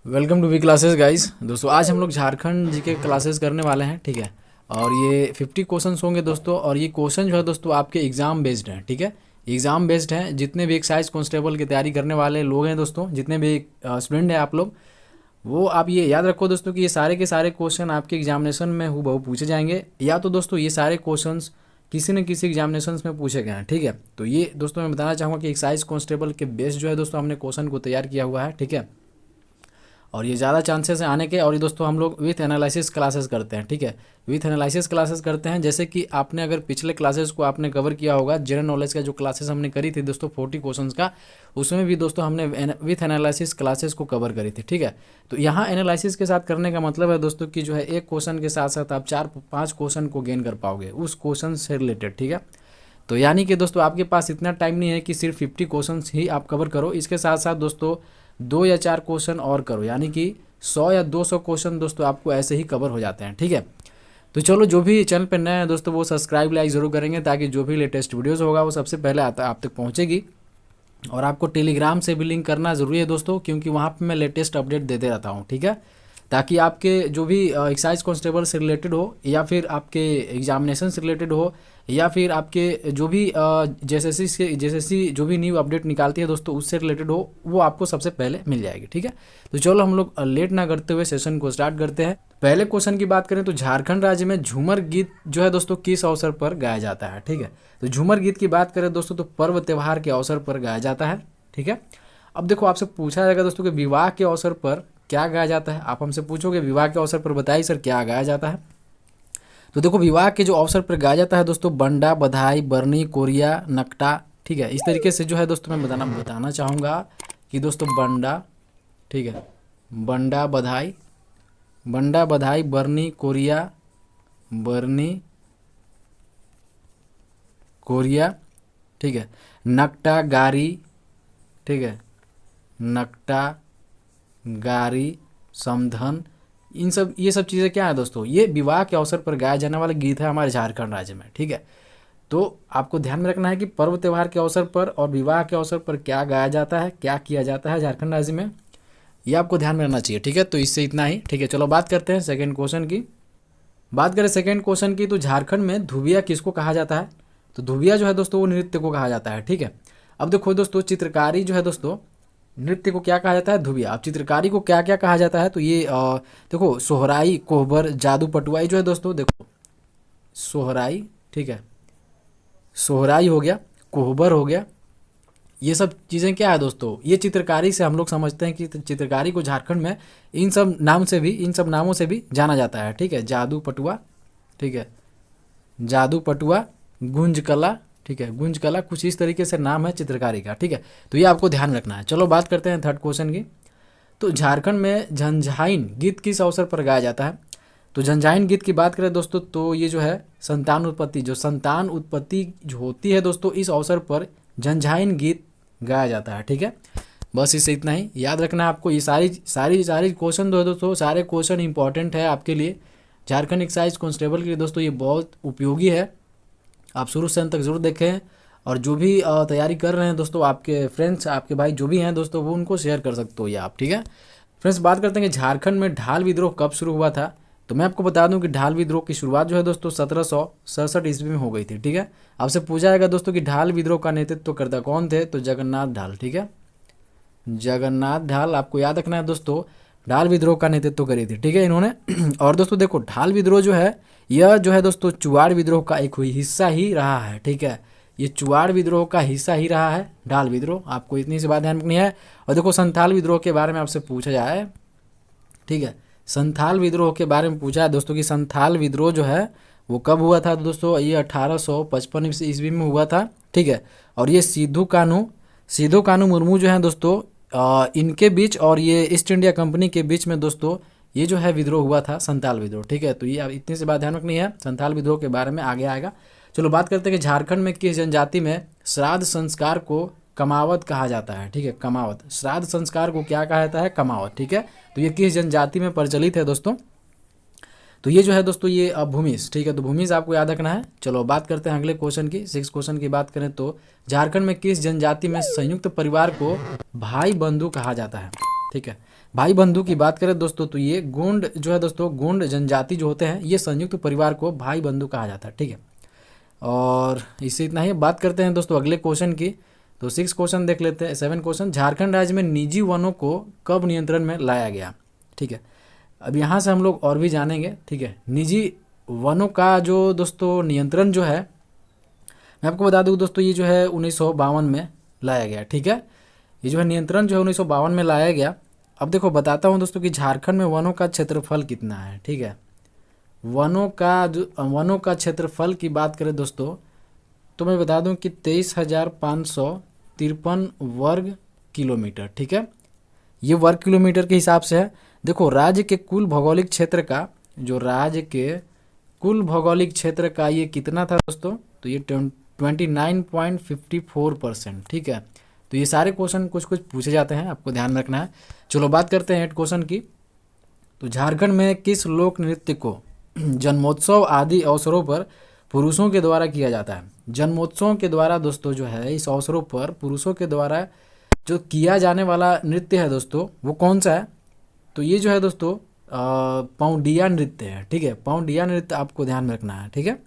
Welcome to V classes guys. दोस्तों आज हम लोग झारखंड जी के क्लासेस करने वाले हैं, ठीक है। और ये 50 क्वेश्चंस होंगे दोस्तों, और ये क्वेश्चन जो है दोस्तों आपके एग्जाम बेस्ड हैं, ठीक है। एग्जाम बेस्ड हैं। जितने भी एक्साइज कांस्टेबल की तैयारी करने वाले लोग हैं दोस्तों, जितने भी स्टूडेंट हैं आप लोग, वो आप ये याद रखो दोस्तों कि ये सारे के सारे क्वेश्चन आपके एग्जामिनेशन में हूबहू पूछे जाएंगे, या तो दोस्तों ये सारे क्वेश्चंस किसी न किसी एग्जामिनेशन में पूछे गए हैं, ठीक है। तो ये दोस्तों मैं बताना चाहूँगा कि एक्साइज कांस्टेबल के बेस्ड जो है दोस्तों हमने क्वेश्चन को तैयार किया हुआ है, ठीक है। और ये ज़्यादा चांसेस हैं आने के। और ये दोस्तों हम लोग विथ एनालिसिस क्लासेस करते हैं, ठीक है। विथ एनालिसिस क्लासेस करते हैं, जैसे कि आपने अगर पिछले क्लासेस को आपने कवर किया होगा, जनरल नॉलेज का जो क्लासेस हमने करी थी दोस्तों 40 क्वेश्चंस का, उसमें भी दोस्तों हमने विथ एनालिसिस क्लासेस को कवर करी थी, ठीक है। तो यहाँ एनालिसिस के साथ करने का मतलब है दोस्तों कि जो है एक क्वेश्चन के साथ साथ आप 4-5 क्वेश्चन को गेन कर पाओगे उस क्वेश्चन से रिलेटेड, ठीक है। तो यानी कि दोस्तों आपके पास इतना टाइम नहीं है कि सिर्फ 50 क्वेश्चंस ही आप कवर करो, इसके साथ साथ दोस्तों 2 या 4 क्वेश्चन और करो, यानी कि 100 या 200 क्वेश्चन दोस्तों आपको ऐसे ही कवर हो जाते हैं, ठीक है। तो चलो, जो भी चैनल पर नए हैं दोस्तों वो सब्सक्राइब लाइक ज़रूर करेंगे, ताकि जो भी लेटेस्ट वीडियोज़ होगा वो सबसे पहले आप तक पहुँचेगी। और आपको टेलीग्राम से भी लिंक करना ज़रूरी है दोस्तों, क्योंकि वहाँ पर मैं लेटेस्ट अपडेट देते रहता हूँ, ठीक है। ताकि आपके जो भी एक्साइज कांस्टेबल से रिलेटेड हो, या फिर आपके एग्जामिनेशन से रिलेटेड हो, या फिर आपके जो भी जेएसएससी जो भी न्यू अपडेट निकालती है दोस्तों उससे रिलेटेड हो, वो आपको सबसे पहले मिल जाएगी, ठीक है। तो चलो हम लोग लेट ना करते हुए सेशन को स्टार्ट करते हैं। पहले क्वेश्चन की बात करें तो झारखंड राज्य में झूमर गीत जो है दोस्तों किस अवसर पर गाया जाता है, ठीक है। तो झूमर गीत की बात करें दोस्तों तो पर्व त्यौहार के अवसर पर गाया जाता है, ठीक है। अब देखो, आपसे पूछा जाएगा दोस्तों कि विवाह के अवसर पर क्या गाया जाता है। आप हमसे पूछोगे विवाह के अवसर पर बताइए सर क्या गाया जाता है। तो देखो, विवाह के जो अवसर पर गाया जाता है दोस्तों बंडा, बधाई, बरनी, कोरिया, नकटा, ठीक है। इस तरीके से जो है दोस्तों मैं बताना चाहूँगा कि दोस्तों बंडा, ठीक है, बंडा बधाई, बरनी, कोरिया, ठीक है, नकटा, गारी, ठीक है, नकटा, गारी, समधन, ये सब चीज़ें क्या है दोस्तों, ये विवाह के अवसर पर गाया जाने वाला गीत है हमारे झारखंड राज्य में, ठीक है। तो आपको ध्यान में रखना है कि पर्व त्यौहार के अवसर पर और विवाह के अवसर पर क्या गाया जाता है, क्या किया जाता है झारखंड राज्य में, ये आपको ध्यान में रखना चाहिए, ठीक है। तो इससे इतना ही, ठीक है। चलो बात करते हैं सेकेंड क्वेश्चन की। बात करें सेकेंड क्वेश्चन की, तो झारखंड में धुबिया किसको कहा जाता है। तो धुबिया जो है दोस्तों वो नृत्य को कहा जाता है, ठीक है। अब देखो दोस्तों, चित्रकारी जो है दोस्तों नृत्य को क्या कहा जाता है, धुबिया। अब चित्रकारी को क्या क्या कहा जाता है, तो ये देखो, सोहराई, कोहबर, जादू, पटुआई जो है दोस्तों, देखो सोहराई, ठीक है, सोहराई हो गया, कोहबर हो गया, ये सब चीज़ें क्या है दोस्तों, ये चित्रकारी से हम लोग समझते हैं कि चित्रकारी को झारखंड में इन सब नामों से भी जाना जाता है, ठीक है। जादू पटुआ, ठीक है, जादू पटुआ, गुंज कला, ठीक है, गुंज कला, कुछ इस तरीके से नाम है चित्रकारी का, ठीक है। तो ये आपको ध्यान रखना है। चलो बात करते हैं थर्ड क्वेश्चन की। तो झारखंड में झंझाइन गीत किस अवसर पर गाया जाता है। तो झंझाइन गीत की बात करें दोस्तों तो ये जो है संतान उत्पत्ति जो होती है दोस्तों, इस अवसर पर झंझाइन गीत गाया जाता है, ठीक है। बस इससे इतना ही याद रखना है आपको। ये सारी क्वेश्चन जो है दोस्तों, सारे क्वेश्चन इंपॉर्टेंट है आपके लिए, झारखंड एक्साइज कांस्टेबल के लिए दोस्तों ये बहुत उपयोगी है। आप शुरू से अंत तक जरूर देखें, और जो भी तैयारी कर रहे हैं दोस्तों, आपके फ्रेंड्स, आपके भाई जो भी हैं दोस्तों, वो उनको शेयर कर सकते हो ये आप, ठीक है। फ्रेंड्स, बात करते हैं कि झारखंड में ढाल विद्रोह कब शुरू हुआ था। तो मैं आपको बता दूं कि ढाल विद्रोह की शुरुआत जो है दोस्तों 1767 ईस्वी में हो गई थी, ठीक है। आपसे पूछा जाएगा दोस्तों कि ढाल विद्रोह का नेतृत्व करता कौन थे, तो जगन्नाथ ढाल, ठीक है, जगन्नाथ ढाल आपको याद रखना है दोस्तों, ढाल विद्रोह का नेतृत्व करी थी, ठीक है, इन्होंने। और दोस्तों देखो, ढाल विद्रोह जो है यह जो है दोस्तों चुआड़ विद्रोह का एक हिस्सा ही रहा है, ठीक है। ये चुआड़ विद्रोह का हिस्सा ही रहा है ढाल विद्रोह, आपको इतनी सी बात ध्यान रखनी है। और देखो, संथाल विद्रोह के बारे में आपसे पूछा जाए, ठीक है, संथाल विद्रोह के बारे में पूछा है दोस्तों कि संथाल विद्रोह जो है वो कब हुआ था दोस्तों, ये 1855 ईस्वी में हुआ था, ठीक है। और ये सिद्धू कानू मुर्मू जो है दोस्तों, इनके बीच और ये ईस्ट इंडिया कंपनी के बीच में दोस्तों ये जो है विद्रोह हुआ था, संथाल विद्रोह, ठीक है। तो ये इतनी सी बात ध्यान रखनी है, संथाल विद्रोह के बारे में आगे आएगा। चलो बात करते हैं कि झारखंड में किस जनजाति में श्राद्ध संस्कार को कमावत कहा जाता है, ठीक है, कमावत, श्राद्ध संस्कार को क्या कहा जाता है, कमावत, ठीक है। तो ये किस जनजाति में प्रचलित है दोस्तों, तो ये जो है दोस्तों ये भूमिज, ठीक है। तो भूमिज आपको याद रखना है। चलो बात करते हैं अगले क्वेश्चन की। 6 क्वेश्चन की बात करें तो झारखंड में किस जनजाति में संयुक्त परिवार को भाई बंधु कहा जाता है। ठीक है। भाई बंधु की बात करें दोस्तों तो ये गोंड जो है दोस्तों, गोंड जनजाति जो होते हैं ये संयुक्त परिवार को भाई बंधु कहा जाता है। ठीक है, और इससे इतना ही। बात करते हैं दोस्तों अगले क्वेश्चन की। तो 6 क्वेश्चन देख लेते हैं। 7 क्वेश्चन, झारखंड राज्य में निजी वनों को कब नियंत्रण में लाया गया। ठीक है, अब यहाँ से हम लोग और भी जानेंगे। ठीक है, निजी वनों का जो दोस्तों नियंत्रण जो है, मैं आपको बता दूं दोस्तों, ये जो है 1952 में लाया गया। ठीक है, ये जो है नियंत्रण जो है 1952 में लाया गया। अब देखो बताता हूँ दोस्तों कि झारखंड में वनों का क्षेत्रफल कितना है। ठीक है, वनों का क्षेत्रफल की बात करें दोस्तों तो मैं बता दूं कि 23,553 वर्ग किलोमीटर। ठीक है, ये वर्ग किलोमीटर के हिसाब से है। देखो राज्य के कुल भौगोलिक क्षेत्र का, जो राज्य के कुल भौगोलिक क्षेत्र का ये कितना था दोस्तों, तो ये 29.54%। ठीक है, तो ये सारे क्वेश्चन कुछ कुछ पूछे जाते हैं, आपको ध्यान में रखना है। चलो बात करते हैं 8 क्वेश्चन की। तो झारखंड में किस लोक नृत्य को जन्मोत्सव आदि अवसरों पर पुरुषों के द्वारा किया जाता है। जन्मोत्सव के द्वारा दोस्तों जो है इस अवसरों पर पुरुषों के द्वारा जो किया जाने वाला नृत्य है दोस्तों वो कौन सा है, तो ये जो है दोस्तों पौंडिया नृत्य है। ठीक है, पौंडिया नृत्य आपको ध्यान में रखना है। ठीक है,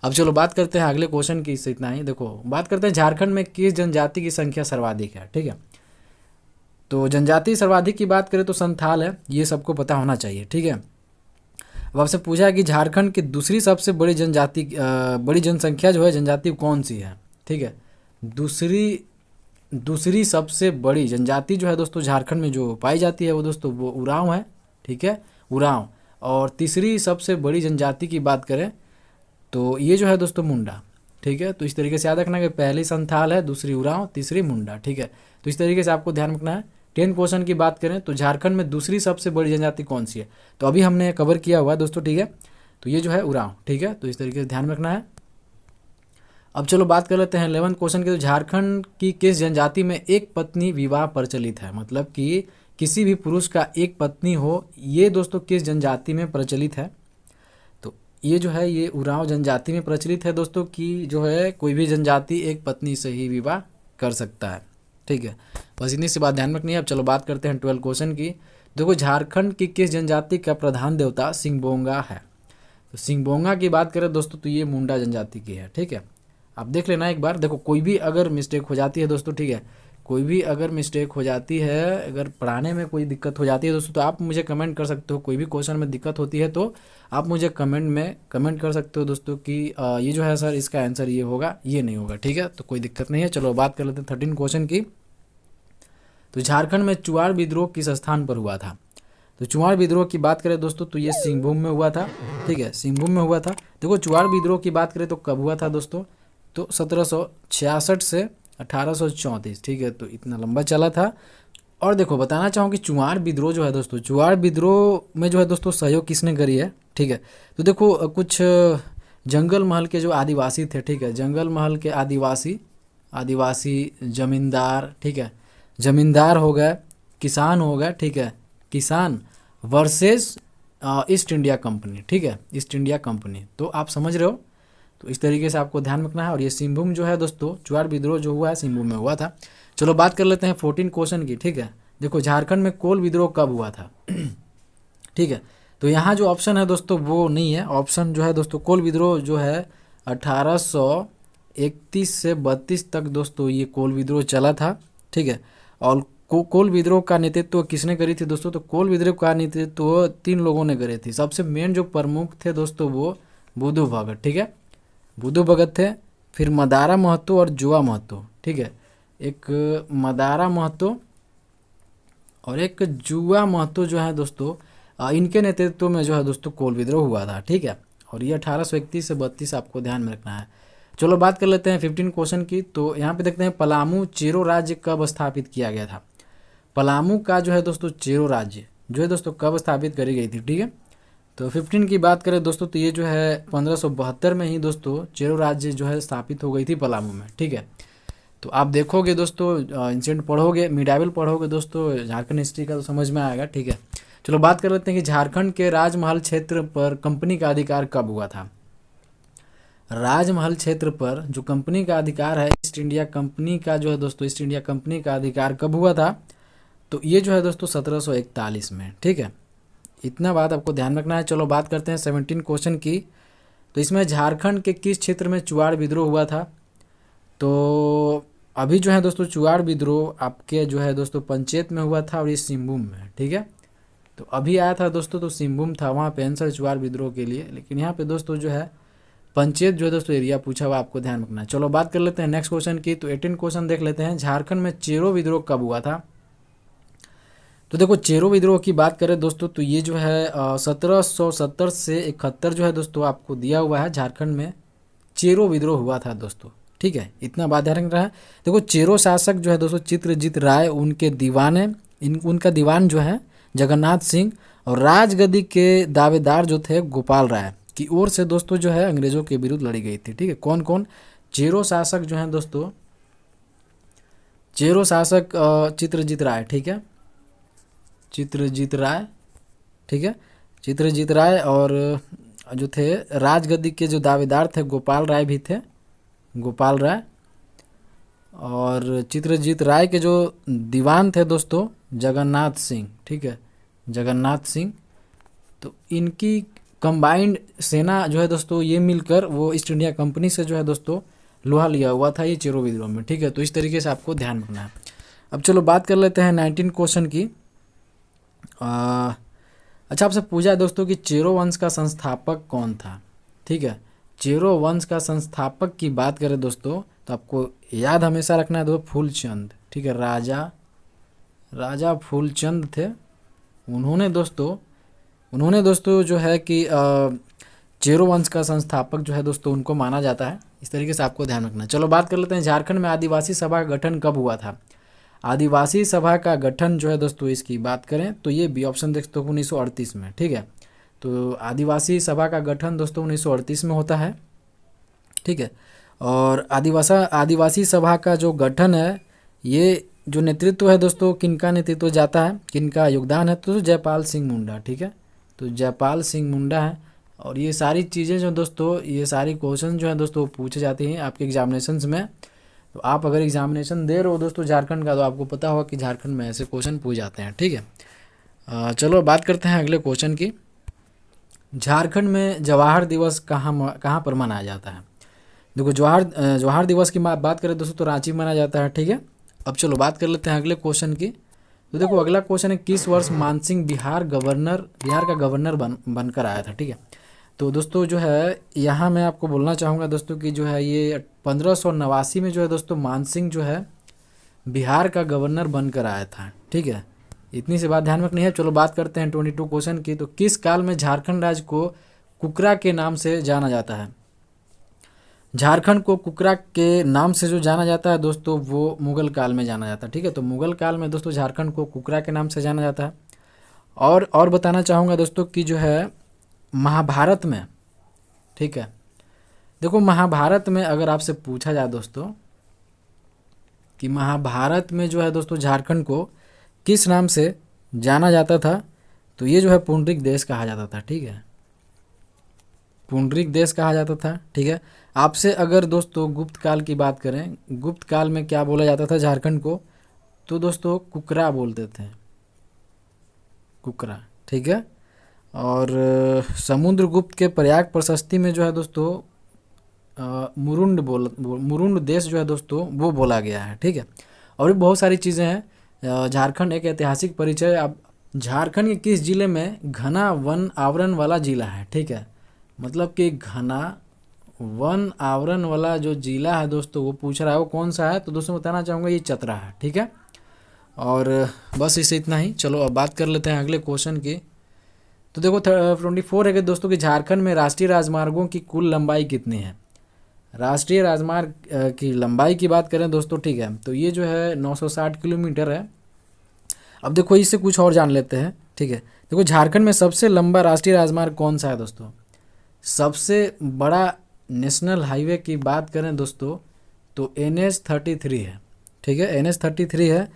अब चलो बात करते हैं अगले क्वेश्चन की। इससे इतना ही। देखो बात करते हैं झारखंड में किस जनजाति की संख्या सर्वाधिक है। ठीक है, तो जनजाति सर्वाधिक की बात करें तो संथाल है, ये सबको पता होना चाहिए। ठीक है, अब आपसे पूछा है कि झारखंड की दूसरी सबसे बड़ी जनजाति बड़ी जनसंख्या जो है जनजाति कौन सी है। ठीक है, दूसरी सबसे बड़ी जनजाति जो है दोस्तों झारखंड में जो पाई जाती है वो दोस्तों वो उरांव है। ठीक है, उरांव। और तीसरी सबसे बड़ी जनजाति की बात करें तो ये जो है दोस्तों मुंडा। ठीक है, तो इस तरीके से याद रखना कि पहली संथाल है, दूसरी उरांव, तीसरी मुंडा। ठीक है, तो इस तरीके से आपको ध्यान रखना है। 10 क्वेश्चन की बात करें तो झारखंड में दूसरी सबसे बड़ी जनजाति कौन सी है, तो अभी हमने कवर किया हुआ है दोस्तों। ठीक है, तो ये जो है उरांव। ठीक है, तो इस तरीके से ध्यान रखना है। अब चलो बात कर लेते हैं 11 क्वेश्चन की। तो झारखंड की किस जनजाति में एक पत्नी विवाह प्रचलित है, मतलब कि किसी भी पुरुष का एक पत्नी हो, ये दोस्तों किस जनजाति में प्रचलित है, तो ये जो है ये उरांव जनजाति में प्रचलित है दोस्तों कि जो है कोई भी जनजाति एक पत्नी से ही विवाह कर सकता है। ठीक है, बस इतनी सी बात ध्यान रखनी है। अब चलो बात करते हैं 12 क्वेश्चन की। देखो झारखंड की किस जनजाति का प्रधान देवता सिंगबोंगा है, तो सिंगबोंगा की बात करें दोस्तों तो ये मुंडा जनजाति की है। ठीक है, आप देख लेना एक बार। देखो कोई भी अगर मिस्टेक हो जाती है दोस्तों, ठीक है, कोई भी अगर मिस्टेक हो जाती है, अगर पढ़ाने में कोई दिक्कत हो जाती है दोस्तों तो आप मुझे कमेंट कर सकते हो। कोई भी क्वेश्चन में दिक्कत होती है तो आप मुझे कमेंट में कमेंट कर सकते हो दोस्तों कि ये जो है सर इसका आंसर ये होगा, ये नहीं होगा। ठीक है, तो कोई दिक्कत नहीं है। चलो बात कर लेते हैं 13 क्वेश्चन की। तो झारखंड में चुआड़ विद्रोह किस स्थान पर हुआ था, तो चुआड़ विद्रोह की बात करें दोस्तों तो ये सिंहभूम में हुआ था। ठीक है, सिंहभूम में हुआ था। देखो चुआड़ विद्रोह की बात करें तो कब हुआ था दोस्तों, तो 1766 से 1834। ठीक है, तो इतना लंबा चला था। और देखो बताना चाहूँ कि चुआड़ विद्रोह जो है दोस्तों, चुआड़ विद्रोह में जो है दोस्तों सहयोग किसने करी है। ठीक है, तो देखो कुछ जंगल महल के जो आदिवासी थे, ठीक है, जंगल महल के आदिवासी जमींदार, ठीक है, जमींदार हो गए, किसान हो गए। ठीक है, किसान वर्सेस ईस्ट इंडिया कंपनी। ठीक है, ईस्ट इंडिया कंपनी, तो आप समझ रहे हो। तो इस तरीके से आपको ध्यान रखना है। और ये सिंहभूम जो है दोस्तों, चुआड़ विद्रोह जो हुआ है सिंहभूम में हुआ था। चलो बात कर लेते हैं 14 क्वेश्चन की। ठीक है, देखो झारखंड में कोल विद्रोह कब हुआ था। ठीक है, तो यहाँ जो ऑप्शन है दोस्तों वो नहीं है। ऑप्शन जो है दोस्तों कोल विद्रोह जो है 1831 से 32 तक दोस्तों ये कोल विद्रोह चला था। ठीक है, और कोल विद्रोह का नेतृत्व किसने करी थी दोस्तों, तो कोल विद्रोह का नेतृत्व 3 लोगों ने करी थी। सबसे मेन जो प्रमुख थे दोस्तों वो बुद्धू भगत। ठीक है, बुद्धू भगत थे, फिर मदारा महतो और जुआ महतो। ठीक है, एक मदारा महतो और एक जुआ महतो जो है दोस्तों, इनके नेतृत्व में जो है दोस्तों कोल विद्रोह हुआ था। ठीक है, और ये 1831 से 32 आपको ध्यान में रखना है। चलो बात कर लेते हैं 15 क्वेश्चन की। तो यहाँ पे देखते हैं पलामू चेरो राज्य कब स्थापित किया गया था। पलामू का जो है दोस्तों चेरो राज्य जो है दोस्तों कब स्थापित करी गई थी। ठीक है, तो 15 की बात करें दोस्तों तो ये जो है 1572 में ही दोस्तों चेरो राज्य जो है स्थापित हो गई थी पलामू में। ठीक है, तो आप देखोगे दोस्तों, इंसिडेंट पढ़ोगे, मिडाइवल पढ़ोगे दोस्तों, झारखंड हिस्ट्री का तो समझ में आएगा। ठीक है, चलो बात कर लेते हैं कि झारखंड के राजमहल क्षेत्र पर कंपनी का अधिकार कब हुआ था। राजमहल क्षेत्र पर जो कंपनी का अधिकार है, ईस्ट इंडिया कंपनी का जो है दोस्तों, ईस्ट इंडिया कंपनी का अधिकार कब हुआ था, तो ये जो है दोस्तों 1741 में, ठीक है। इतना बात आपको ध्यान रखना है। चलो बात करते हैं 17 क्वेश्चन की। तो इसमें झारखंड के किस क्षेत्र में चुआड़ विद्रोह हुआ था? तो अभी जो है दोस्तों चुआड़ विद्रोह आपके जो है दोस्तों पंचेत में हुआ था और ये सिंहभूम में, ठीक है। तो अभी आया था दोस्तों तो सिंहभूम था, वहाँ पे आंसर चुआड़ विद्रोह के लिए, लेकिन यहाँ पे दोस्तों जो है पंचेत जो है दोस्तों एरिया पूछा हुआ, आपको ध्यान रखना है। चलो बात कर लेते हैं नेक्स्ट क्वेश्चन की। तो 18 क्वेश्चन देख लेते हैं। झारखंड में चेरो विद्रोह कब हुआ था? तो देखो चेरो विद्रोह की बात करें दोस्तों तो ये जो है 1770 से 71 जो है दोस्तों आपको दिया हुआ है। झारखंड में चेरो विद्रोह हुआ था दोस्तों, ठीक है। इतना बात ध्यान रखना है। देखो चेरो शासक जो है दोस्तों चित्रजीत राय, उनके दीवाने उनका दीवान जो है जगन्नाथ सिंह, और राजगद्दी के दावेदार जो थे गोपाल राय की ओर से दोस्तों जो है अंग्रेजों के विरुद्ध लड़ी गई थी, ठीक है। कौन कौन? चेरो शासक जो है दोस्तों, चेरो शासक चित्रजीत राय, ठीक है, चित्रजीत राय, ठीक है, चित्रजीत राय, और जो थे राजगद्दी के जो दावेदार थे गोपाल राय भी थे, गोपाल राय, और चित्रजीत राय के जो दीवान थे दोस्तों जगन्नाथ सिंह, ठीक है, जगन्नाथ सिंह। तो इनकी कंबाइंड सेना जो है दोस्तों ये मिलकर वो ईस्ट इंडिया कंपनी से जो है दोस्तों लोहा लिया हुआ था ये चेरो विद्रोह में, ठीक है। तो इस तरीके से आपको ध्यान रखना है। अब चलो बात कर लेते हैं 19 क्वेश्चन की। अच्छा आपसे पूछा है दोस्तों कि चेरो वंश का संस्थापक कौन था, ठीक है। चेरो वंश का संस्थापक की बात करें दोस्तों तो आपको याद हमेशा रखना है दोस्तों फूलचंद, ठीक है, राजा फूलचंद थे। उन्होंने दोस्तों जो है कि चेरो वंश का संस्थापक जो है दोस्तों उनको माना जाता है। इस तरीके से आपको ध्यान रखना है। चलो बात कर लेते हैं झारखंड में आदिवासी सभा का गठन कब हुआ था? आदिवासी सभा का गठन जो है दोस्तों इसकी बात करें तो ये बी ऑप्शन देख सकते हो 1938 में, ठीक है। तो आदिवासी सभा का गठन दोस्तों 1938 में होता है, ठीक है। और आदिवासी सभा का जो गठन है ये जो नेतृत्व है दोस्तों किनका नेतृत्व जाता है, किनका योगदान है? तो जयपाल सिंह मुंडा, ठीक है। तो जयपाल सिंह मुंडा है। और ये सारी चीज़ें जो दोस्तों ये सारी क्वेश्चन जो है दोस्तों पूछे जाते हैं आपके एग्जामिनेशंस में। तो आप अगर एग्जामिनेशन दे रहे हो दोस्तों झारखंड का तो आपको पता होगा कि झारखंड में ऐसे क्वेश्चन पूछ जाते हैं, ठीक है। चलो बात करते हैं अगले क्वेश्चन की। झारखंड में जवाहर दिवस कहाँ पर मनाया जाता है? देखो जवाहर दिवस की बात करें दोस्तों तो रांची में मनाया जाता है, ठीक है। अब चलो बात कर लेते हैं अगले क्वेश्चन की। तो देखो अगला क्वेश्चन है किस वर्ष मानसिंह बिहार का गवर्नर बनकर आया था, ठीक है। तो दोस्तों जो है यहाँ मैं आपको बोलना चाहूँगा दोस्तों कि जो है ये 1589 में जो है दोस्तों मानसिंह जो है बिहार का गवर्नर बनकर आया था, ठीक है। इतनी सी बात ध्यान रखनी है। चलो बात करते हैं 22 क्वेश्चन की। तो किस काल में झारखंड राज्य को कुकरा के नाम से जाना जाता है? झारखंड को कुकरा के नाम से जो जाना जाता है दोस्तों वो मुगल काल में जाना जाता है, ठीक है। तो मुगल काल में दोस्तों झारखंड को कुकरा के नाम से जाना जाता है। और बताना चाहूँगा दोस्तों कि जो है महाभारत में, ठीक है, देखो महाभारत में अगर आपसे पूछा जाए दोस्तों कि महाभारत में जो है दोस्तों झारखंड को किस नाम से जाना जाता था तो ये जो है पुंडरिक देश कहा जाता था, ठीक है, पुंडरिक देश कहा जाता था, ठीक है। आपसे अगर दोस्तों गुप्त काल की बात करें, गुप्त काल में क्या बोला जाता था झारखंड को? तो दोस्तों कुकरा बोलते थे, कुकरा, ठीक है। और समुद्रगुप्त के प्रयाग प्रशस्ति में जो है दोस्तों मुरुंड देश जो है दोस्तों वो बोला गया है, ठीक है। और भी बहुत सारी चीज़ें हैं। झारखंड एक ऐतिहासिक परिचय। अब झारखंड के किस जिले में घना वन आवरण वाला जिला है, ठीक है, मतलब कि घना वन आवरण वाला जो जिला है दोस्तों वो पूछ रहा है वो कौन सा है? तो दोस्तों बताना चाहूँगा ये चतरा है, ठीक है। और बस इससे इतना ही। चलो अब बात कर लेते हैं अगले क्वेश्चन की। तो देखो 24 है कि दोस्तों कि झारखंड में राष्ट्रीय राजमार्गों की कुल लंबाई कितनी है? राष्ट्रीय राजमार्ग की लंबाई की बात करें दोस्तों, ठीक है, तो ये जो है 960 किलोमीटर है। अब देखो इससे कुछ और जान लेते हैं, ठीक है। देखो झारखंड में सबसे लंबा राष्ट्रीय राजमार्ग कौन सा है दोस्तों? सबसे बड़ा नेशनल हाईवे की बात करें दोस्तों तो NH-33 है, ठीक है, NH-33 है।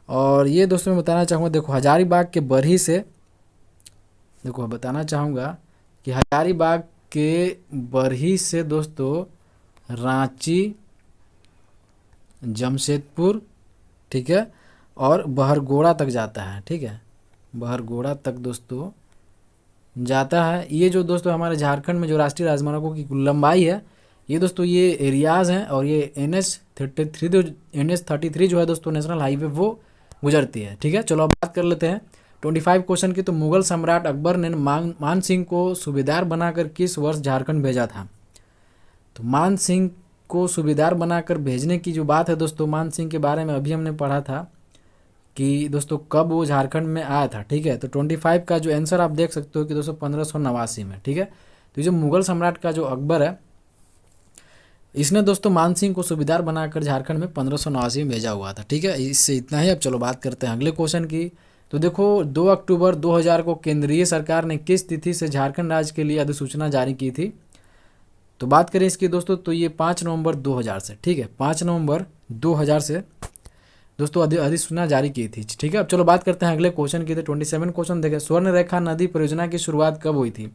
और ये दोस्तों मैं बताना चाहूँगा, देखो हजारीबाग के बरही से, देखो बताना चाहूँगा कि हजारीबाग के बरही से दोस्तों रांची, जमशेदपुर, ठीक है, और बहरगोड़ा तक जाता है। ठीक है, बहरगोड़ा तक दोस्तों जाता है। ये जो दोस्तों हमारे झारखंड में जो राष्ट्रीय राजमार्गों की कुल लंबाई है, ये दोस्तों ये एरियाज़ हैं, और ये NH33 जो है दोस्तों नेशनल हाईवे वो गुजरती है। ठीक है, चलो अब बात कर लेते हैं 25 क्वेश्चन की। तो मुगल सम्राट अकबर ने मान सिंह को सूबेदार बनाकर किस वर्ष झारखंड भेजा था? तो मान सिंह को सूबेदार बनाकर भेजने की जो बात है दोस्तों, मान सिंह के बारे में अभी हमने पढ़ा था कि दोस्तों कब वो झारखंड में आया था। ठीक है, तो 25 का जो आंसर आप देख सकते हो कि दोस्तों 1589 में। ठीक है, तो ये जो मुगल सम्राट का जो अकबर है, इसने दोस्तों मान सिंह को सूबेदार बनाकर झारखंड में 1589 में भेजा हुआ था। ठीक है, इससे इतना ही। अब चलो बात करते हैं अगले क्वेश्चन की। तो देखो 2 अक्टूबर 2000 को केंद्रीय सरकार ने किस तिथि से झारखंड राज्य के लिए अधिसूचना जारी की थी? तो बात करें इसकी दोस्तों, तो ये 5 नवंबर 2000 से। ठीक है, 5 नवंबर 2000 से दोस्तों अधिसूचना जारी की थी। ठीक है, अब चलो बात करते हैं अगले क्वेश्चन की। तो 27 क्वेश्चन देखें, स्वर्ण रेखा नदी परियोजना की शुरुआत कब हुई थी?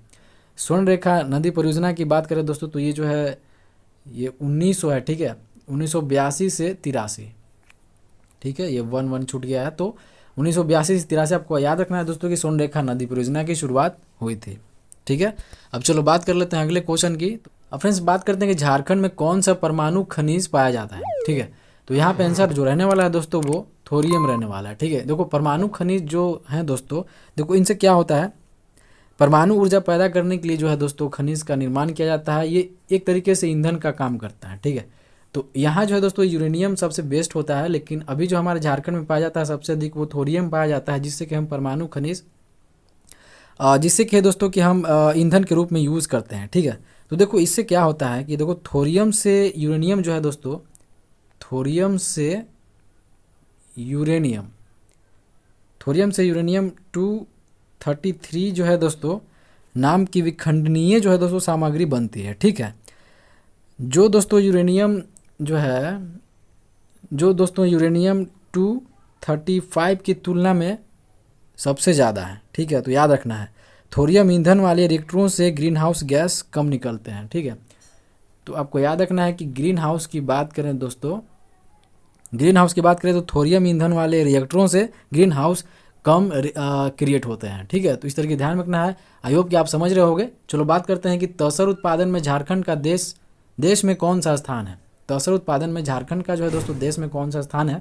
स्वर्ण रेखा नदी परियोजना की बात करें दोस्तों, तो ये जो है ये 1900 है। ठीक है, 1982 से 83। ठीक है, ये 1 छूट गया है, तो 1982 से 83 आपको याद रखना है दोस्तों कि स्वर्ण रेखा नदी परियोजना की शुरुआत हुई थी। ठीक है, अब चलो बात कर लेते हैं अगले क्वेश्चन की। अब फ्रेंड्स बात करते हैं कि झारखंड में कौन सा परमाणु खनिज पाया जाता है। ठीक है, तो यहाँ पे आंसर जो रहने वाला है दोस्तों वो थोरियम रहने वाला है। ठीक है, देखो परमाणु खनिज जो हैं दोस्तों, देखो इनसे क्या होता है, परमाणु ऊर्जा पैदा करने के लिए जो है दोस्तों खनिज का निर्माण किया जाता है। ये एक तरीके से ईंधन का काम करता है। ठीक है, तो यहाँ जो है दोस्तों यूरेनियम सबसे बेस्ट होता है, लेकिन अभी जो हमारे झारखंड में पाया जाता है सबसे अधिक वो थोरियम पाया जाता है, जिससे कि हम परमाणु खनिज जिससे कि दोस्तों कि हम ईंधन के रूप में यूज़ करते हैं। ठीक है, तो देखो इससे क्या होता है कि देखो थोरियम से यूरेनियम जो है दोस्तों, थोरियम से यूरेनियम 233 जो है दोस्तों नाम की विखंडनीय जो है दोस्तों सामग्री बनती है। ठीक है, जो दोस्तों यूरेनियम 235 की तुलना में सबसे ज़्यादा है। ठीक है, तो याद रखना है थोरियम ईंधन वाले रिएक्टरों से ग्रीन हाउस गैस कम निकलते हैं। ठीक है, तो आपको याद रखना है कि ग्रीन हाउस की बात करें दोस्तों, ग्रीन हाउस की बात करें तो थोरियम ईंधन वाले रिएक्टरों से ग्रीन हाउस कम क्रिएट होते हैं। ठीक है, तो इस तरह की ध्यान रखना है। आई होप कि आप समझ रहे होगे। चलो बात करते हैं कि तसर उत्पादन में झारखंड का देश में कौन सा स्थान है? तसर उत्पादन में झारखंड का जो है दोस्तों देश में कौन सा स्थान है?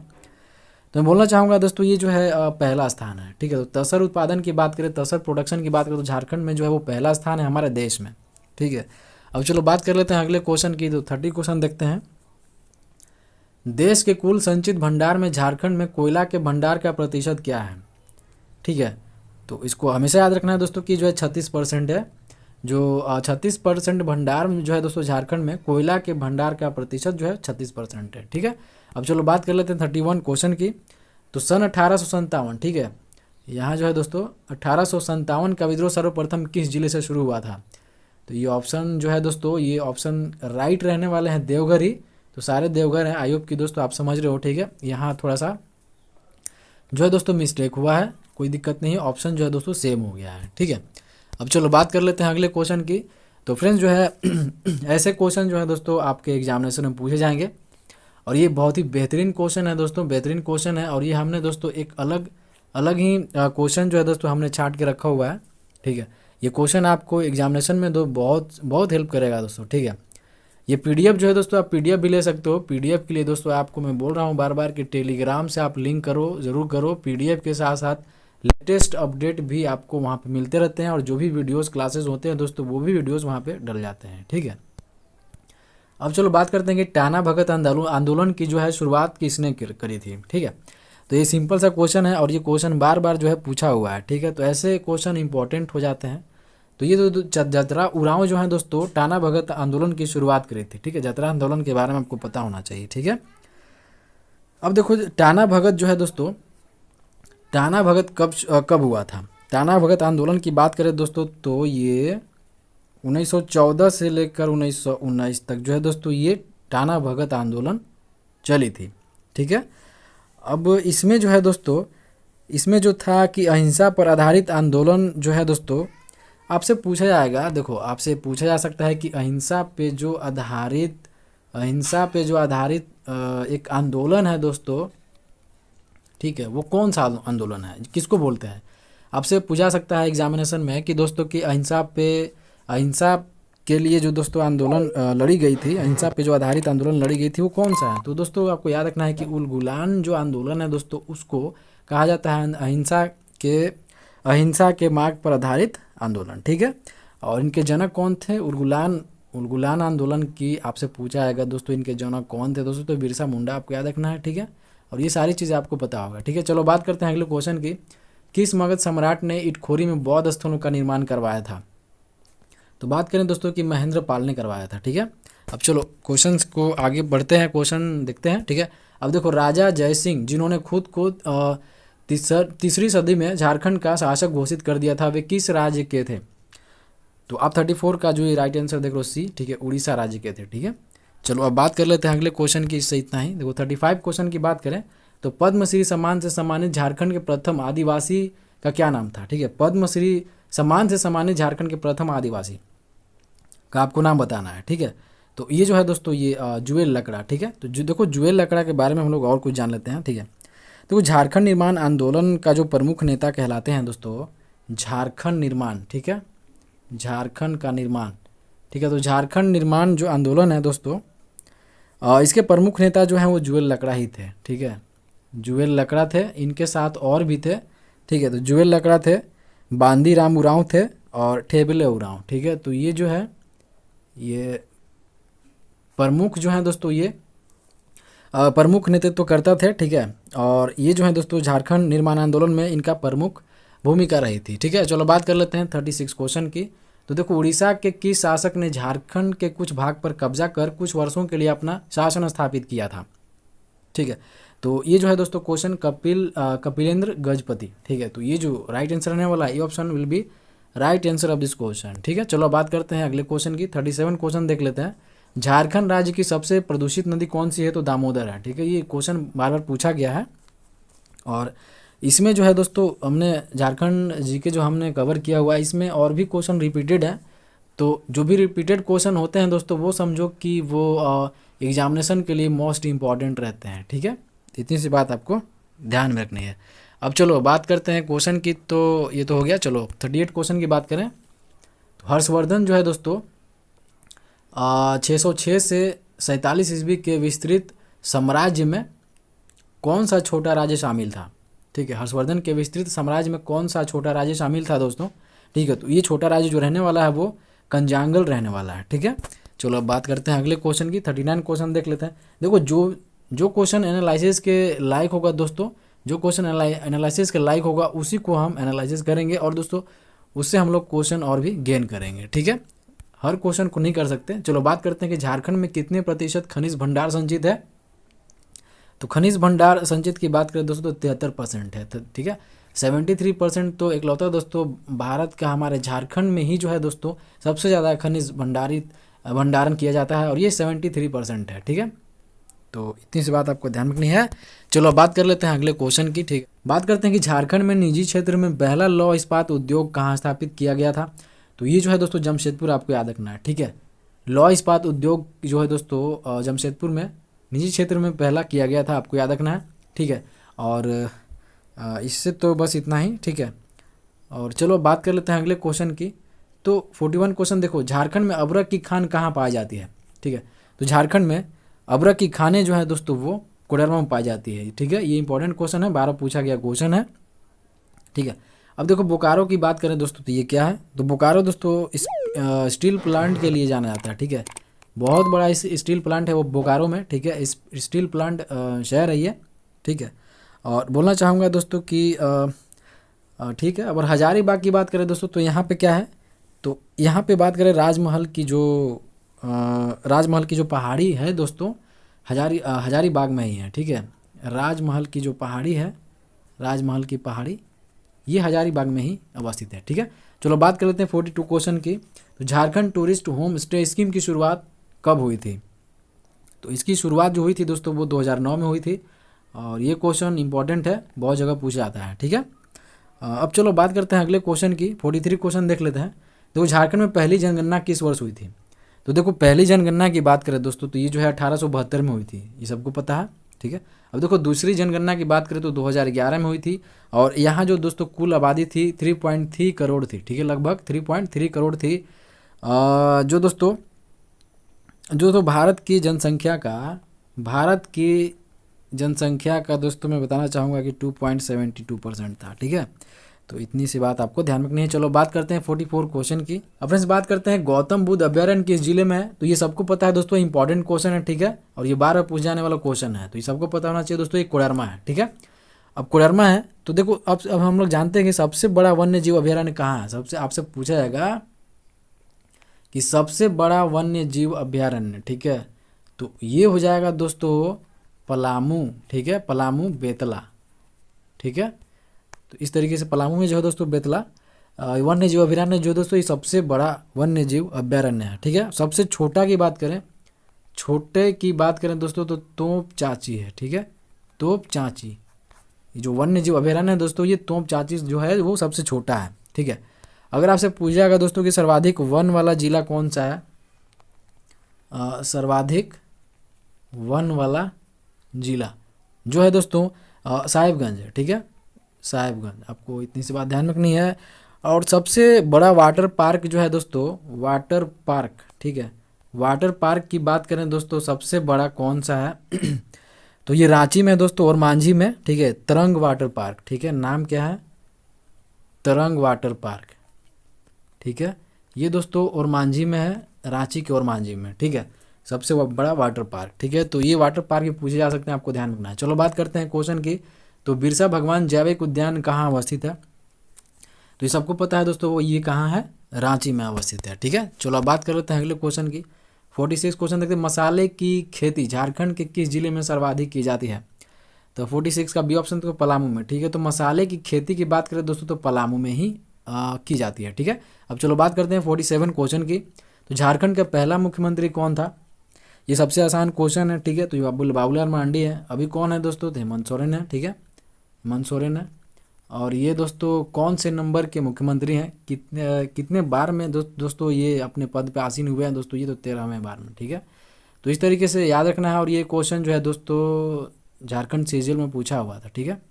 तो मैं बोलना चाहूँगा दोस्तों ये जो है पहला स्थान है। ठीक है, तो तसर उत्पादन की बात करें, तसर प्रोडक्शन की बात करें तो झारखंड में जो है वो पहला स्थान है हमारे देश में। ठीक है, अब चलो बात कर लेते हैं अगले क्वेश्चन की। तो 30 क्वेश्चन देखते हैं। देश के कुल संचित भंडार में झारखंड में कोयला के भंडार का प्रतिशत क्या है? ठीक है, तो इसको हमेशा याद रखना है दोस्तों कि जो है 36% है। जो 36% भंडार में जो है दोस्तों झारखंड में कोयला के भंडार का प्रतिशत जो है 36% है। ठीक है, अब चलो बात कर लेते हैं 31 क्वेश्चन की। तो सन 1857, ठीक है, यहाँ जो है दोस्तों 1857 का विद्रोह सर्वप्रथम किस जिले से शुरू हुआ था? तो ये ऑप्शन जो है दोस्तों, ये ऑप्शन राइट रहने वाले हैं देवघर ही। तो सारे देवघर हैं। आई होप की दोस्तों आप समझ रहे हो। ठीक है, यहाँ थोड़ा सा जो है दोस्तों मिस्टेक हुआ है, कोई दिक्कत नहीं है, ऑप्शन जो है दोस्तों सेम हो गया है। ठीक है, अब चलो बात कर लेते हैं अगले क्वेश्चन की। तो फ्रेंड्स जो है ऐसे क्वेश्चन जो है दोस्तों आपके एग्जामिनेशन में पूछे जाएंगे, और ये बहुत ही बेहतरीन क्वेश्चन है दोस्तों, बेहतरीन क्वेश्चन है। और ये हमने दोस्तों एक अलग ही क्वेश्चन जो है दोस्तों हमने छाट के रखा हुआ है। ठीक है, ये क्वेश्चन आपको एग्जामिनेशन में बहुत हेल्प करेगा दोस्तों। ठीक है, ये पीडीएफ जो है दोस्तों आप पीडीएफ भी ले सकते हो। पीडीएफ के लिए दोस्तों आपको मैं बोल रहा हूँ बार बार कि टेलीग्राम से आप लिंक ज़रूर करो। पीडीएफ के साथ साथ लेटेस्ट अपडेट भी आपको वहाँ पे मिलते रहते हैं, और जो भी वीडियोस क्लासेस होते हैं दोस्तों वो भी वीडियोस वहाँ पे डल जाते हैं। ठीक है, अब चलो बात करते हैं कि टाना भगत आंदोलन की जो है शुरुआत किसने करी थी? ठीक है, तो ये सिंपल सा क्वेश्चन है, और ये क्वेश्चन बार बार जो है पूछा हुआ है। ठीक है, तो ऐसे क्वेश्चन इंपॉर्टेंट हो जाते हैं। तो ये जतरा उरांव जो है दोस्तों टाना भगत आंदोलन की शुरुआत करी थी। ठीक है, जतरा आंदोलन के बारे में आपको पता होना चाहिए। ठीक है, अब देखो टाना भगत जो है दोस्तों, टाना भगत कब हुआ था? टाना भगत आंदोलन की बात करें दोस्तों तो ये 1914 से लेकर 1919 तक जो है दोस्तों ये टाना भगत आंदोलन चली थी। ठीक है, अब इसमें जो है दोस्तों, इसमें जो था कि अहिंसा पर आधारित आंदोलन जो है दोस्तों, आपसे पूछा जाएगा, देखो आपसे पूछा जा सकता है कि अहिंसा पे जो आधारित एक आंदोलन है दोस्तों, ठीक है, वो कौन सा आंदोलन है, किसको बोलते हैं। आपसे पूछा सकता है एग्जामिनेशन में कि दोस्तों कि अहिंसा के लिए जो दोस्तों आंदोलन लड़ी गई थी, अहिंसा पे जो आधारित आंदोलन लड़ी गई थी वो कौन सा है। तो दोस्तों आपको याद रखना है कि उलगुलान जो आंदोलन है दोस्तों, उसको कहा जाता है अहिंसा के मार्ग पर आधारित आंदोलन। ठीक है, और इनके जनक कौन थे। उलगुलान आंदोलन की आपसे पूछा जाएगा दोस्तों, इनके जनक कौन थे दोस्तों, तो बिरसा मुंडा आपको याद रखना है। ठीक है, और ये सारी चीज़ें आपको पता होगा। ठीक है, चलो बात करते हैं अगले क्वेश्चन की। किस मगध सम्राट ने इटखोरी में बौद्ध स्थलों का निर्माण करवाया था। तो बात करें दोस्तों कि महेंद्र पाल ने करवाया था। ठीक है, अब चलो क्वेश्चंस को आगे बढ़ते हैं, क्वेश्चन देखते हैं। ठीक है, अब देखो राजा जय सिंह जिन्होंने खुद को तीसरी सदी में झारखंड का शासक घोषित कर दिया था, वे किस राज्य के थे। तो आप 34 का जो ये राइट आंसर देख लो सी। ठीक है, उड़ीसा राज्य के थे। ठीक है, चलो अब बात कर लेते हैं अगले क्वेश्चन की। इससे इतना ही। देखो 35 क्वेश्चन की बात करें तो पद्मश्री सम्मान से सम्मानित झारखंड के प्रथम आदिवासी का क्या नाम था। ठीक है, पद्मश्री सम्मान से सम्मानित झारखंड के प्रथम आदिवासी का आपको नाम बताना है। ठीक है, तो ये जो है दोस्तों ये जुएल लकड़ा। ठीक है, तो देखो जुएल लकड़ा के बारे में हम लोग और कुछ जान लेते हैं। ठीक है, तो झारखंड निर्माण आंदोलन का जो प्रमुख नेता कहलाते हैं दोस्तों, झारखंड निर्माण। ठीक है, झारखंड का निर्माण। ठीक है, तो झारखंड निर्माण जो आंदोलन है दोस्तों, इसके प्रमुख नेता जो हैं वो जुएल लकड़ा ही थे। ठीक है, जुएल लकड़ा थे, इनके साथ और भी थे। ठीक है, तो जुएल लकड़ा थे, बांदीराम उरांव थे और ठेबले उरांव। ठीक है, तो ये जो है ये प्रमुख जो हैं दोस्तों, ये प्रमुख नेतृत्व करता थे। ठीक है, और ये जो है दोस्तों झारखंड निर्माण आंदोलन में इनका प्रमुख भूमिका रही थी। ठीक है, चलो बात कर लेते हैं 36 क्वेश्चन की। तो देखो उड़ीसा के किस शासक ने झारखंड के कुछ भाग पर कब्जा कर कुछ वर्षों के लिए अपना शासन स्थापित किया था। ठीक है, तो ये जो है दोस्तों क्वेश्चन कपिलेंद्र गजपति। ठीक है, तो ये जो राइट आंसर रहने वाला है, ये option will be right answer of this question. ठीक है, चलो बात करते हैं अगले क्वेश्चन की। 37 क्वेश्चन देख लेते हैं। झारखंड राज्य की सबसे प्रदूषित नदी कौन सी है। तो दामोदर है। ठीक है, ये क्वेश्चन बार बार पूछा गया है और इसमें जो है दोस्तों हमने झारखंड जी के जो हमने कवर किया हुआ है, इसमें और भी क्वेश्चन रिपीटेड है। तो जो भी रिपीटेड क्वेश्चन होते हैं दोस्तों, वो समझो कि वो एग्जामिनेशन के लिए मोस्ट इम्पॉर्टेंट रहते हैं। ठीक है, इतनी सी बात आपको ध्यान में रखनी है। अब चलो बात करते हैं क्वेश्चन की। तो ये तो हो गया। चलो 38 क्वेश्चन की बात करें तो हर्षवर्धन जो है दोस्तों 606 से 47 ईस्वी के विस्तृत साम्राज्य में कौन सा छोटा राज्य शामिल था। ठीक है, हर्षवर्धन के विस्तृत साम्राज्य में कौन सा छोटा राज्य शामिल था दोस्तों। ठीक है, तो ये छोटा राज्य जो रहने वाला है वो कंजांगल रहने वाला है। ठीक है, चलो अब बात करते हैं अगले क्वेश्चन की। 39 क्वेश्चन देख लेते हैं। देखो जो क्वेश्चन एनालिसिस के लायक होगा दोस्तों, जो क्वेश्चन एनालिसिस के लायक होगा उसी को हम एनालिसिस करेंगे और दोस्तों उससे हम लोग क्वेश्चन और भी गेन करेंगे। ठीक है, हर क्वेश्चन को नहीं कर सकते। चलो बात करते हैं कि झारखंड में कितने प्रतिशत खनिज भंडार संचित है। तो खनिज भंडार संचित की बात करें दोस्तों तो 73% है। ठीक है, 73% तो इकलौता दोस्तों भारत का हमारे झारखंड में ही जो है दोस्तों सबसे ज़्यादा खनिज भंडारण किया जाता है और ये 73% है। ठीक है, तो इतनी सी बात आपको ध्यान रखनी है। चलो बात कर लेते हैं अगले क्वेश्चन की। ठीक है, बात करते हैं कि झारखंड में निजी क्षेत्र में पहला लौह इस्पात उद्योग कहाँ स्थापित किया गया था। तो ये जो है दोस्तों जमशेदपुर आपको याद रखना है। ठीक है, लौह इस्पात उद्योग जो है दोस्तों जमशेदपुर में निजी क्षेत्र में पहला किया गया था, आपको याद रखना है। ठीक है, और इससे तो बस इतना ही। ठीक है, और चलो बात कर लेते हैं अगले क्वेश्चन की। तो 41 क्वेश्चन देखो, झारखंड में अबरक की खान कहाँ पाई जाती है। ठीक है, तो झारखंड में अबरक की खानें जो है दोस्तों वो कोडरमा में पाई जाती है। ठीक है, ये इंपॉर्टेंट क्वेश्चन है, 12 पूछा गया क्वेश्चन है। ठीक है, अब देखो बोकारो की बात करें दोस्तों तो ये क्या है। तो बोकारो दोस्तों स्टील प्लांट के लिए जाना जाता है। ठीक है, बहुत बड़ा इस स्टील प्लांट है वो बोकारो में। ठीक है, इस स्टील प्लांट शहर है ये। ठीक है, और बोलना चाहूँगा दोस्तों कि ठीक है, और हजारीबाग की बात करें दोस्तों तो यहाँ पे क्या है। तो यहाँ पे बात करें राजमहल की जो पहाड़ी है दोस्तों हजारीबाग में ही है। ठीक है, राजमहल की जो पहाड़ी है, राजमहल की पहाड़ी ये हजारीबाग में ही अवस्थित है। ठीक है, चलो बात कर लेते हैं 42 क्वेश्चन की। तो Jharkhand tourist home stay scheme की शुरुआत कब हुई थी। तो इसकी शुरुआत जो हुई थी दोस्तों वो 2009 में हुई थी और ये क्वेश्चन इंपॉर्टेंट है, बहुत जगह पूछा जाता है। ठीक है, अब चलो बात करते हैं अगले क्वेश्चन की। 43 क्वेश्चन देख लेते हैं। देखो झारखंड में पहली जनगणना किस वर्ष हुई थी। तो देखो पहली जनगणना की बात करें दोस्तों तो ये जो है 1872 में हुई थी, ये सबको पता है। ठीक है। अब देखो दूसरी जनगणना की बात करें तो 2011 में हुई थी, और यहाँ जो दोस्तों कुल आबादी थी 3.3 करोड़ थी, ठीक है, लगभग 3.3 करोड़ थी। जो तो भारत की जनसंख्या का दोस्तों मैं बताना चाहूँगा कि 2.72% था, ठीक है। तो इतनी सी बात आपको ध्यान रखनी है। चलो बात करते हैं 44 क्वेश्चन की। अब फ्रेंड्स बात करते हैं गौतम बुद्ध अभ्यारण्य किस जिले में है, तो ये सबको पता है दोस्तों, इंपॉर्टेंट क्वेश्चन है, ठीक है, और ये बार बार पूछ जाने वाला क्वेश्चन है, तो ये सबको पता होना चाहिए दोस्तों, ये कोडरमा है, ठीक है। अब कोडरमा है तो देखो अब हम लोग जानते हैं कि सबसे बड़ा वन्य जीव अभ्यारण्य कहाँ है। सबसे आपसे पूछा जाएगा कि सबसे बड़ा वन्य जीव अभ्यारण्य, ठीक है, तो ये हो जाएगा दोस्तों पलामू, ठीक है, पलामू बेतला, ठीक है। तो इस तरीके से पलामू में जो है दोस्तों बेतला वन्य जीव अभ्यारण्य जो दोस्तों ये सबसे बड़ा वन्य जीव अभ्यारण्य है, ठीक है। सबसे छोटा की बात करें, छोटे की बात करें दोस्तों तो तोप चाची है, ठीक है, तोप चाची जो वन्य जीव अभ्यारण्य है दोस्तों, ये तोप चाची जो है वो सबसे छोटा है, ठीक है। अगर आपसे पूछा जाएगा दोस्तों कि सर्वाधिक वन वाला जिला कौन सा है, सर्वाधिक वन वाला जिला जो है दोस्तों साहिबगंज है, ठीक है, साहिबगंज, आपको इतनी सी बात ध्यान रखनी है। और सबसे बड़ा वाटर पार्क जो है दोस्तों, वाटर पार्क, ठीक है, वाटर पार्क की बात करें दोस्तों सबसे बड़ा कौन सा है तो ये रांची में है दोस्तों और मांझी में, ठीक है, तरंग वाटर पार्क, ठीक है, नाम क्या है, तरंग वाटर पार्क, ठीक है, ये दोस्तों और मांझी में है, रांची के और मांझी में, ठीक है, सबसे बड़ा वाटर पार्क, ठीक है। तो ये वाटर पार्क पूछे जा सकते हैं, आपको ध्यान रखना है। चलो बात करते हैं क्वेश्चन की, तो बिरसा भगवान जैविक उद्यान कहाँ अवस्थित है, तो ये सबको पता है दोस्तों, वो ये कहाँ है, रांची में अवस्थित है, ठीक है। चलो अब बात कर लेते हैं अगले क्वेश्चन की। 46 क्वेश्चन देखते हैं, मसाले की खेती झारखंड के किस जिले में सर्वाधिक की जाती है, तो 46 का बी ऑप्शन तो पलामू में, ठीक है। तो मसाले की खेती की बात करें दोस्तों तो पलामू में ही की जाती है, ठीक है। अब चलो बात करते हैं 47 क्वेश्चन की, तो झारखंड का पहला मुख्यमंत्री कौन था, ये सबसे आसान क्वेश्चन है, ठीक है। तो ये बाबूलाल मरांडी है। अभी कौन है दोस्तों, तो हेमंत सोरेन है, ठीक है, हेमंत सोरेन है। और ये दोस्तों कौन से नंबर के मुख्यमंत्री हैं, कितने बार में दोस्तों ये अपने पद पे आसीन हुए हैं दोस्तों, ये तो 13वें बार में, ठीक है। तो इस तरीके से याद रखना है। और ये क्वेश्चन जो है दोस्तों झारखंड सीजीएल में पूछा हुआ था, ठीक है।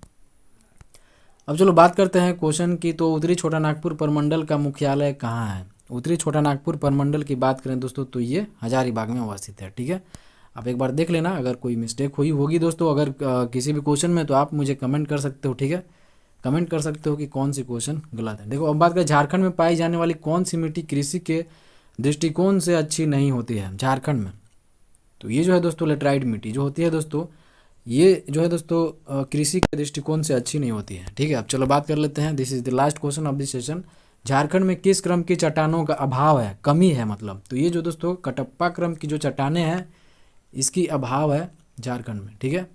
अब चलो बात करते हैं क्वेश्चन की, तो उत्तरी छोटा नागपुर प्रमंडल का मुख्यालय कहाँ है, उत्तरी छोटा नागपुर प्रमंडल की बात करें दोस्तों तो ये हजारीबाग में अवस्थित है, ठीक है। आप एक बार देख लेना, अगर कोई मिस्टेक हुई होगी दोस्तों, अगर किसी भी क्वेश्चन में, तो आप मुझे कमेंट कर सकते हो, ठीक है, कमेंट कर सकते हो कि कौन सी क्वेश्चन गलत है। देखो अब बात करें झारखंड में पाई जाने वाली कौन सी मिट्टी कृषि के दृष्टिकोण से अच्छी नहीं होती है झारखंड में, तो ये जो है दोस्तों लेटराइट मिट्टी जो होती है दोस्तों, ये जो है दोस्तों कृषि के दृष्टिकोण से अच्छी नहीं होती है, ठीक है। अब चलो बात कर लेते हैं, this is the last question of this session. Jharkhand में किस क्रम की चट्टानों का अभाव है, कमी है मतलब, तो ये जो दोस्तों कटप्पा क्रम की जो चट्टानें हैं इसकी अभाव है झारखंड में, ठीक है।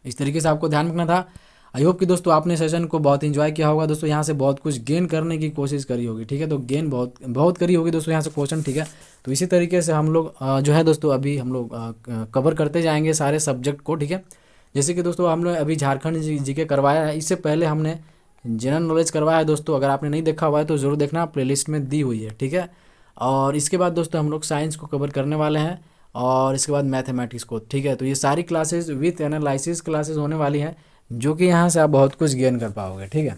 इस तरीके से आपको ध्यान रखना था। आई होप कि दोस्तों आपने सेशन को बहुत इंजॉय किया होगा दोस्तों, यहाँ से बहुत कुछ गेन करने की कोशिश करी होगी, ठीक है। तो गेन बहुत करी होगी दोस्तों यहाँ से क्वेश्चन, ठीक है। तो इसी तरीके से हम लोग जो है दोस्तों अभी हम लोग कवर करते जाएंगे सारे सब्जेक्ट को, ठीक है। जैसे कि दोस्तों हम लोग अभी झारखंड जीके करवाया है, इससे पहले हमने जनरल नॉलेज करवाया है दोस्तों, अगर आपने नहीं देखा हुआ है तो ज़रूर देखना, प्लेलिस्ट में दी हुई है, ठीक है। और इसके बाद दोस्तों हम लोग साइंस को कवर करने वाले हैं, और इसके बाद मैथमेटिक्स को, ठीक है। तो ये सारी क्लासेज विथ एनालिसिस क्लासेज होने वाली हैं, जो कि यहाँ से आप बहुत कुछ गेन कर पाओगे, ठीक है।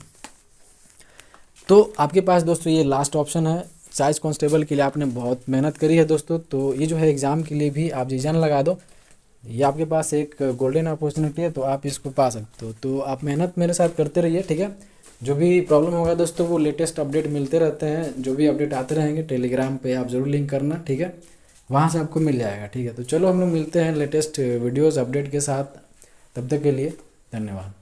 तो आपके पास दोस्तों ये लास्ट ऑप्शन है, साइंस कांस्टेबल के लिए आपने बहुत मेहनत करी है दोस्तों, तो ये जो है एग्ज़ाम के लिए भी आप जी जान लगा दो, ये आपके पास एक गोल्डन अपॉर्चुनिटी है, तो आप इसको पा सकते हो। तो आप मेहनत मेरे साथ करते रहिए, ठीक है। जो भी प्रॉब्लम होगा दोस्तों वो लेटेस्ट अपडेट मिलते रहते हैं, जो भी अपडेट आते रहेंगे टेलीग्राम पे आप ज़रूर लिंक करना, ठीक है, वहाँ से आपको मिल जाएगा, ठीक है। तो चलो हम लोग मिलते हैं लेटेस्ट वीडियोज़ अपडेट के साथ, तब तक के लिए धन्यवाद।